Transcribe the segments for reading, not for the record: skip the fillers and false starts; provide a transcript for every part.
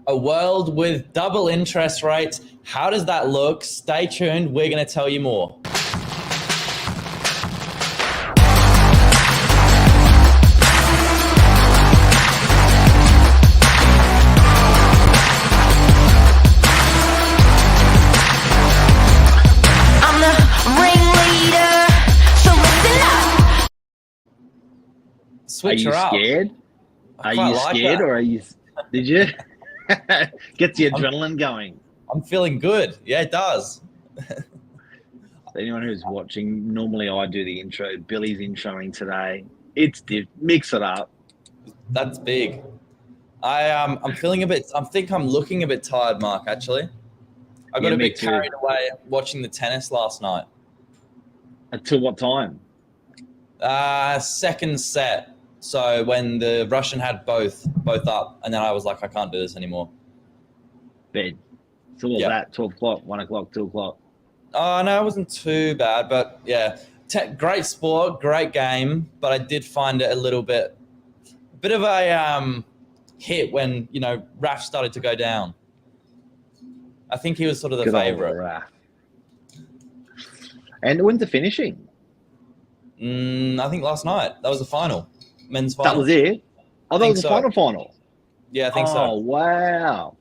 A world with double interest rates. How does that look? Stay tuned. We're going to tell you more. Switch her up. Are you scared? Are you scared, or are you? Did you? Gets the adrenaline going. I'm feeling good. Yeah, it does. Anyone who's watching, normally I do the intro. Billy's introing today. Mix it up. That's big. I'm feeling a bit. I think I'm looking a bit tired, Mark. Actually, I got a bit carried away watching the tennis last night. Until what time? Second set. So when the Russian had both up, and then I was like, I can't do this anymore. Bed. So what was that? 12 o'clock, 1 o'clock, 2 o'clock? Oh, no, it wasn't too bad. But, yeah, great sport, great game. But I did find it a bit of a hit when, Raf started to go down. I think he was sort of the favourite. And when's the finishing? I think last night. That was the final. Men's final. That was it? Oh, that was the final? Yeah, I think so. Oh, wow.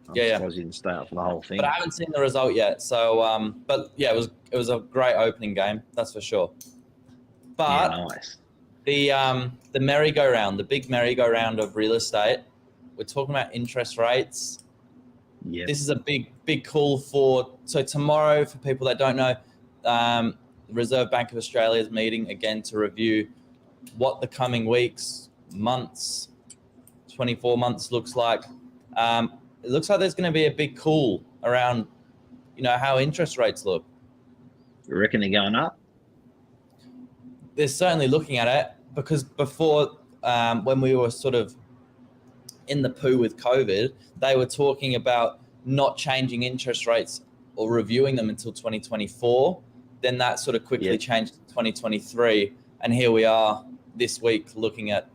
I'm surprised you didn't stay up for the whole thing. But I haven't seen the result yet. So, but yeah, it was a great opening game. That's for sure. But nice. The merry-go-round, the big merry-go-round of real estate. We're talking about interest rates. Yeah. This is a big call so tomorrow, for people that don't know, the Reserve Bank of Australia is meeting again to review what the coming weeks, months, 24 months looks like. It looks like there's going to be a big call around, how interest rates look. You reckon they're going up? They're certainly looking at it, because before, when we were sort of in the poo with COVID, they were talking about not changing interest rates or reviewing them until 2024. Then that sort of quickly changed to 2023. And here we are this week looking at,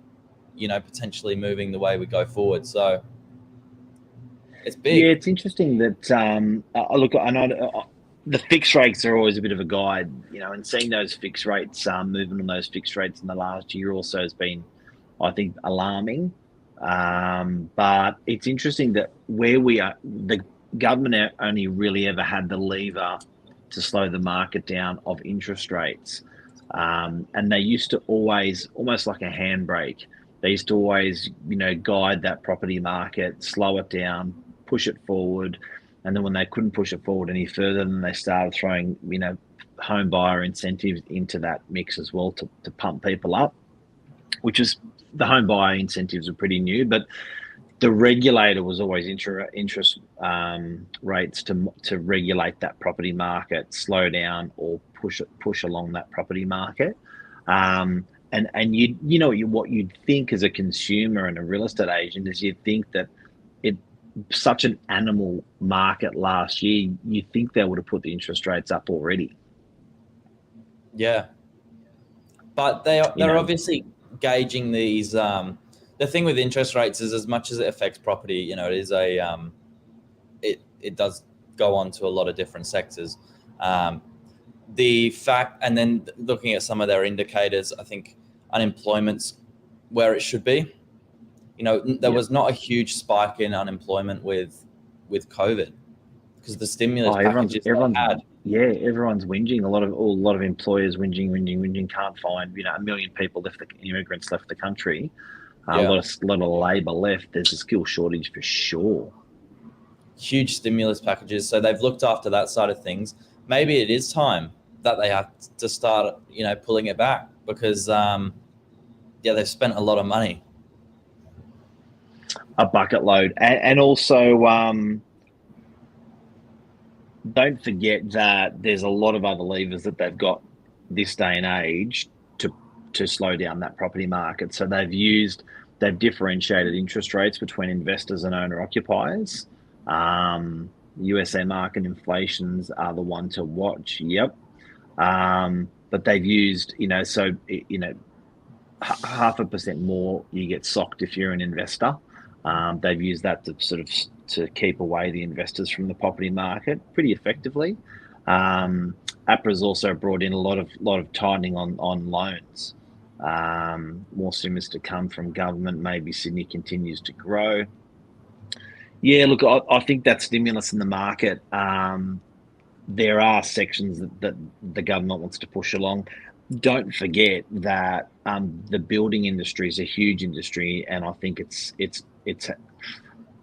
potentially moving the way we go forward. So it's big. Yeah, it's interesting that, look, I know the fixed rates are always a bit of a guide, and seeing those fixed rates, moving on those fixed rates in the last year or so has been, I think, alarming. But it's interesting that where we are, the government only really ever had the lever to slow the market down of interest rates. And they used to always, almost like a handbrake, they used to always, guide that property market, slow it down, push it forward. And then when they couldn't push it forward any further, then they started throwing, home buyer incentives into that mix as well to pump people up, which is, the home buyer incentives are pretty new, but the regulator was always interest rates to regulate that property market, slow down or push along that property market. And what you'd think as a consumer and a real estate agent is you'd think that such an animal market last year, you'd think they would have put the interest rates up already. Yeah. But they're obviously gauging these. The thing with interest rates is, as much as it affects property, it is it does go on to a lot of different sectors. The fact, and then looking at some of their indicators, I think unemployment's where it should be. There was not a huge spike in unemployment with COVID because the stimulus packages had. Yeah, everyone's whinging. A lot of employers whinging. Can't find 1 million people immigrants left the country. A lot of labour left. There's a skill shortage for sure. Huge stimulus packages. So they've looked after that side of things. Maybe it is time that they have to start, pulling it back because, they've spent a lot of money. A bucket load. And also, don't forget that there's a lot of other levers that they've got this day and age to slow down that property market. So they've differentiated interest rates between investors and owner occupiers. USA market inflations are the one to watch. Yep. But they've used, 0.5% more, you get socked if you're an investor. They've used that to sort of to keep away the investors from the property market pretty effectively. APRA's also brought in a lot of tightening on loans. More stimulus to come from government. Maybe Sydney continues to grow. Yeah, look, I think that stimulus in the market, there are sections that the government wants to push along. Don't forget that the building industry is a huge industry, and I think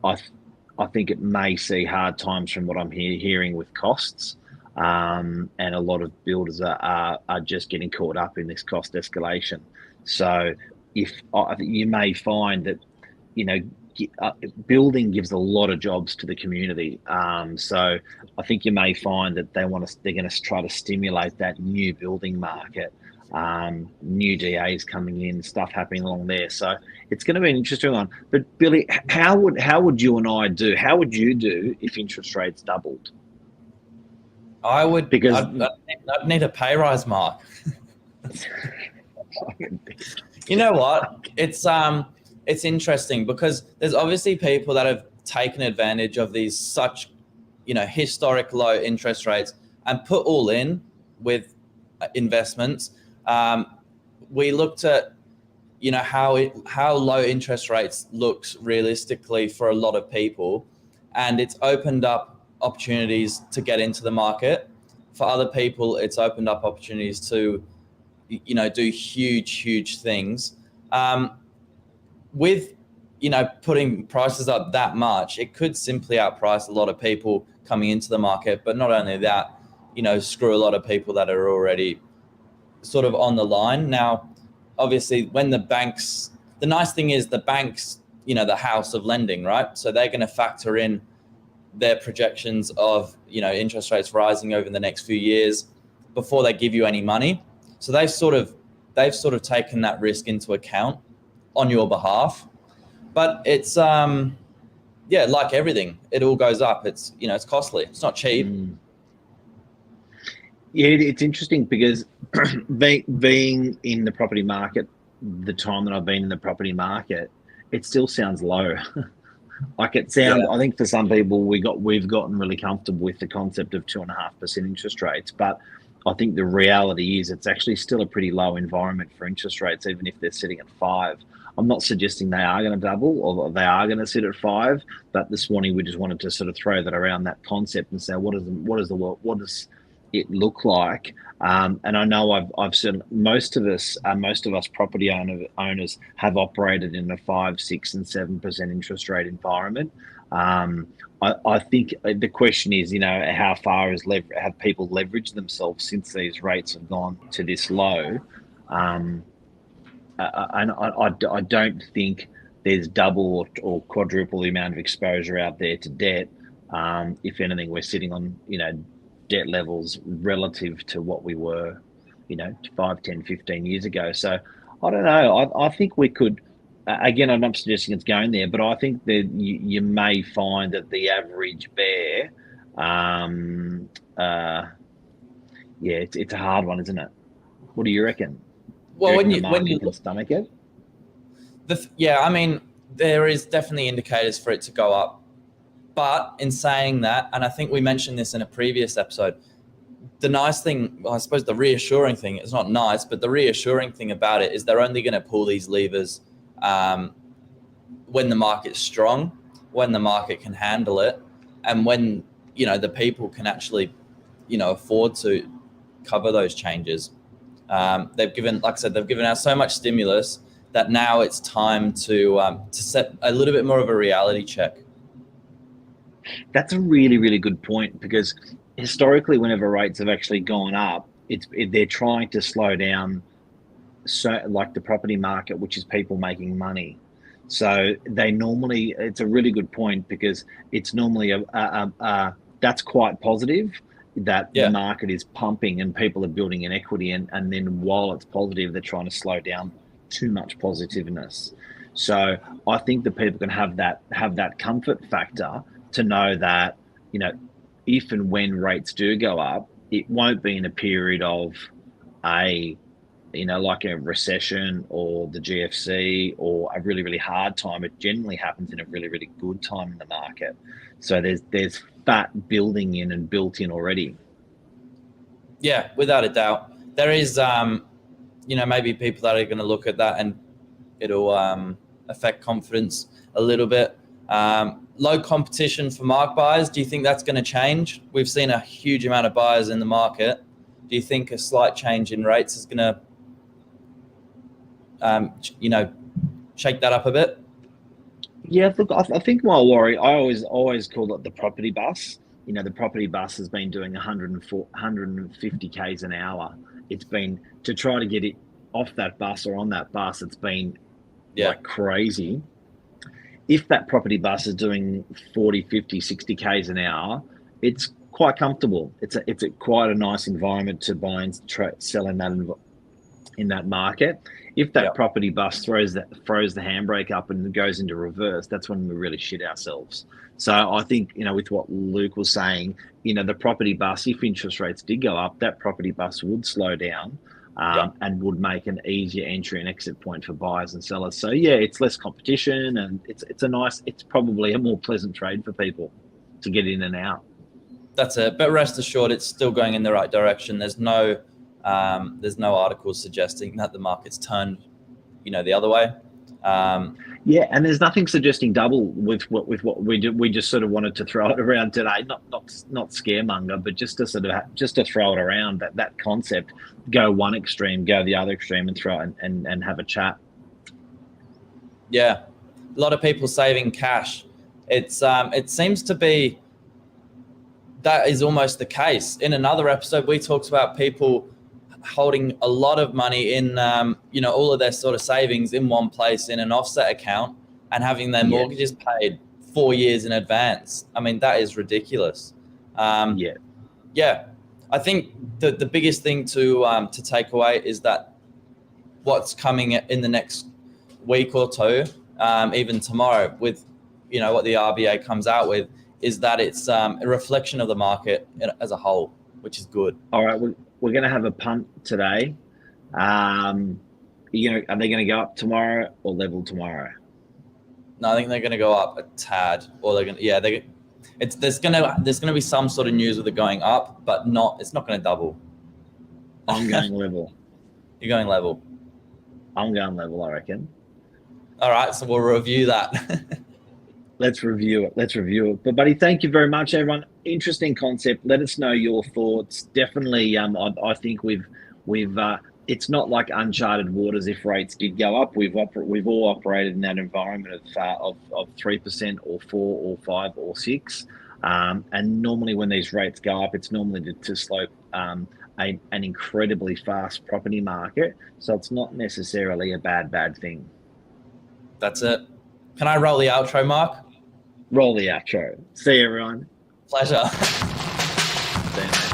I think it may see hard times from what I'm hearing with costs, and a lot of builders are just getting caught up in this cost escalation. So I think you may find that, you know, building gives a lot of jobs to the community. So I think you may find that they're going to try to stimulate that new building market, new DAs coming in, stuff happening along there. So it's going to be an interesting one. But Billy, how would you and I do? How would you do if interest rates doubled? I would, because I'd need a pay rise, Mark. You know what? It's interesting because there's obviously people that have taken advantage of these such, you know, historic low interest rates and put all in with investments. We looked at, you know, how low interest rates looks realistically for a lot of people, and it's opened up opportunities to get into the market. For other people, it's opened up opportunities to, you know, do huge things. With, you know, putting prices up that much, it could simply outprice a lot of people coming into the market. But not only that, you know, screw a lot of people that are already sort of on the line. Now, obviously, when the nice thing is the banks, you know, the house of lending, right? So they're going to factor in their projections of, you know, interest rates rising over the next few years before they give you any money. So they've sort of taken that risk into account on your behalf. But it's like everything, it all goes up. It's, you know, it's costly. It's not cheap. Yeah, it's interesting because being in the property market, the time that I've been in the property market, it still sounds low. Like it sounds, I think for some people we've gotten really comfortable with the concept of 2.5% interest rates, but I think the reality is it's actually still a pretty low environment for interest rates, even if they're sitting at 5. I'm not suggesting they are going to double or they are going to sit at 5, but this morning we just wanted to sort of throw that around that concept and say, what does it look like? And I know I've seen most of us property owners have operated in a 5, 6, and 7% interest rate environment. I think the question is, you know, how far have people leveraged themselves since these rates have gone to this low? And I don't think there's double or quadruple the amount of exposure out there to debt. If anything, we're sitting on, you know, debt levels relative to what we were, you know, 5, 10, 15 years ago. So I don't know. I think we could, again, I'm not suggesting it's going there, but I think that you may find that the average bear, it's a hard one, isn't it? What do you reckon? Well, when you can stomach it? I mean, there is definitely indicators for it to go up. But in saying that, and I think we mentioned this in a previous episode, the nice thing, well, I suppose the reassuring thing, it's not nice, but the reassuring thing about it is they're only going to pull these levers when the market's strong, when the market can handle it, and when, you know, the people can actually, you know, afford to cover those changes. They've given out so much stimulus that now it's time to set a little bit more of a reality check. That's a really, really good point, because historically, whenever rates have actually gone up, they're trying to slow down, so like the property market, which is people making money. So it's a really good point, because it's normally that's quite positive, that the market is pumping and people are building an equity, and then while it's positive, they're trying to slow down too much positiveness. So I think that people can have that comfort factor to know that, you know, if and when rates do go up, it won't be in a period of like a recession or the GFC or a really, really hard time, it generally happens in a really, really good time in the market. So there's fat building in and built in already. Yeah, without a doubt. There is, maybe people that are going to look at that and it'll affect confidence a little bit. Low competition for mark buyers. Do you think that's going to change? We've seen a huge amount of buyers in the market. Do you think a slight change in rates is going to, shake that up a bit? Yeah, look, I think my worry, I always call it the property bus. The property bus has been doing 150 k's an hour. It's been, to try to get it off that bus or on that bus, it's been like crazy. If that property bus is doing 40, 50, 60 k's an hour, it's quite comfortable. It's quite a nice environment to buy and sell in that market. If that property bus throws the handbrake up and goes into reverse, that's when we really shit ourselves. So I think, with what Luke was saying, the property bus, if interest rates did go up, that property bus would slow down and would make an easier entry and exit point for buyers and sellers. So yeah, it's less competition and it's probably a more pleasant trade for people to get in and out. That's it. But rest assured, it's still going in the right direction. There's no articles suggesting that the market's turned, the other way. Yeah, and there's nothing suggesting double with what we do. We just sort of wanted to throw it around today, not scaremonger, but just to throw it around that concept. Go one extreme, go the other extreme, and throw it and have a chat. Yeah, a lot of people saving cash. It seems to be that is almost the case. In another episode, we talked about people holding a lot of money in, all of their sort of savings in one place in an offset account and having their mortgages paid 4 years in advance. I mean, that is ridiculous. Yeah. I think the biggest thing to take away is that what's coming in the next week or two, even tomorrow with, what the RBA comes out with, is that it's a reflection of the market as a whole, which is good. All right. We're going to have a punt today. Are they going to go up tomorrow or level tomorrow? No, I think they're going to go up a tad, or they're going to, there's going to be some sort of news with it going up, but it's not going to double. I'm going level. You're going level. I'm going level, I reckon. All right, so we'll review that. Let's review it. But buddy, thank you very much, everyone. Interesting concept. Let us know your thoughts. Definitely, I think we've it's not like uncharted waters. If rates did go up, we've all operated in that environment of 3% or 4 or 5 or 6. And normally when these rates go up, it's normally to slope an incredibly fast property market. So it's not necessarily a bad thing. That's it. Can I roll the outro, Mark? Roll the outro. See you, everyone. Pleasure. See you, mate.